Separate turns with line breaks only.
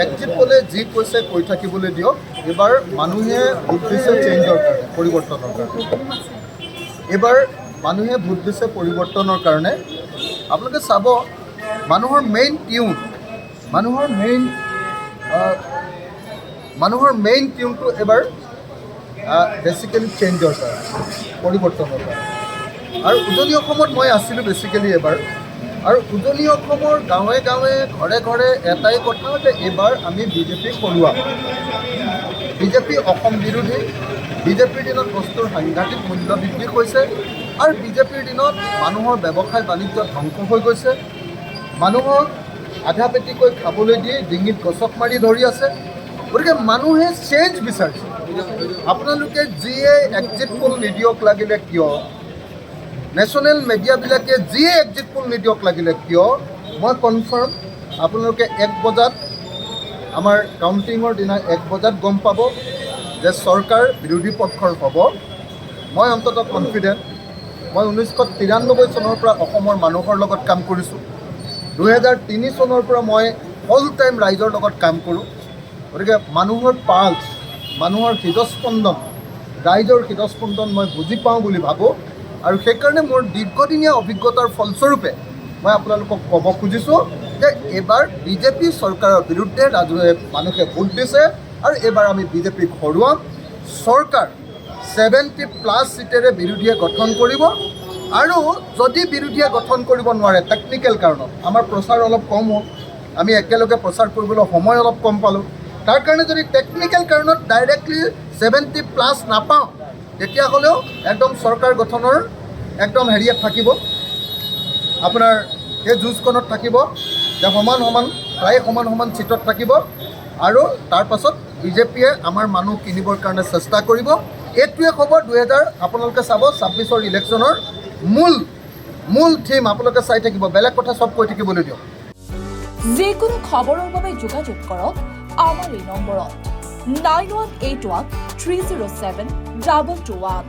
Exit পোলে যি কৈছে কৈ থাকিবলৈ দিয়ক। এইবাৰ মানুহে ভোট দিছে চেঞ্জৰ কাৰণে, পৰিৱৰ্তনৰ কাৰণে। এইবাৰ মানুহে ভোট দিছে পৰিৱৰ্তনৰ কাৰণে। আপোনালোকে চাব, মানুহৰ মেইন টিউনটো এইবাৰ বেচিকেলি চেঞ্জৰ কাৰণে, পৰিৱৰ্তনৰ কাৰণে। আৰু উজনি অসমত মই আছিলোঁ বেচিকেলি এবাৰ, আৰু উজনি অসমৰ গাঁৱে গাঁৱে ঘৰে ঘৰে এটাই কথা যে এইবাৰ আমি বিজেপিক হৰুৱাম। বিজেপি অসম বিৰোধী। বিজেপিৰ দিনত বস্তুৰ সাংঘাতিক মূল্য বৃদ্ধি হৈছে, আৰু বিজেপিৰ দিনত মানুহৰ ব্যৱসায় বাণিজ্য ধ্বংস হৈ গৈছে। মানুহক আধা পেটিকৈ খাবলৈ দি ডিঙিত গছক মাৰি ধৰি আছে। গতিকে মানুহে চেঞ্জ বিচাৰিছে। আপোনালোকে যিয়ে এক্সিট পোল নিদিয়ক লাগিলে কিয়, নেশ্যনেল মিডিয়াবিলাকে যিয়ে এক্সিট পোল নিদিয়ক লাগিলে কিয়, মই কনফাৰ্ম আপোনালোকে 1 বজাত, আমাৰ কাউণ্টিঙৰ দিনা 1 বজাত গম পাব যে চৰকাৰ বিৰোধী পক্ষৰ হ'ব। মই অন্ততঃ কনফিডেণ্ট। মই 1993 চনৰ পৰা অসমৰ মানুহৰ লগত কাম কৰিছোঁ। 2003 চনৰ পৰা মই অল টাইম ৰাইজৰ লগত কাম কৰোঁ। গতিকে মানুহৰ পাল্ছ, মানুহৰ হৃদস্পন্দন, ৰাইজৰ হৃদস্পন্দন মই বুজি পাওঁ বুলি ভাবোঁ। আৰু সেইকাৰণে মোৰ দীৰ্ঘদিনীয়া অভিজ্ঞতাৰ ফলস্বৰূপে মই আপোনালোকক ক'ব খুজিছোঁ যে এইবাৰ বিজেপি চৰকাৰৰ বিৰুদ্ধে মানুহে ভোট দিছে, আৰু এইবাৰ আমি বিজেপিক হৰুৱাম। চৰকাৰ 70+ ছিটেৰে বিৰোধীয়ে গঠন কৰিব, আৰু যদি বিৰোধীয়ে গঠন কৰিব নোৱাৰে টেকনিকেল কাৰণত, আমাৰ প্ৰচাৰ অলপ কম হ'ল, আমি একেলগে প্ৰচাৰ কৰিবলৈ সময় অলপ কম পালোঁ, তাৰ কাৰণে যদি টেকনিকেল কাৰণত ডাইৰেক্টলি 70+ নাপাওঁ, তেতিয়াহ'লেও একদম চৰকাৰ গঠনৰ একদম হেৰিয়াত থাকিব, আপোনাৰ সেই যুঁজখনত থাকিব, যে প্ৰায় সমান ছিটত থাকিব। আৰু তাৰ পাছত বিজেপিয়ে আমাৰ মানুহ কিনিবৰ কাৰণে চেষ্টা কৰিব। এইটোৱে হ'ব আপোনালোকে চাব 26 ইলেকশ্যনৰ মূল থিম। আপোনালোকে চাই থাকিব, বেলেগ কথা চব কৈ থাকিবলৈ দিয়ক।
যিকোনো খবৰৰ বাবে যোগাযোগ কৰক আমাৰ এই নম্বৰত 9181 307 221।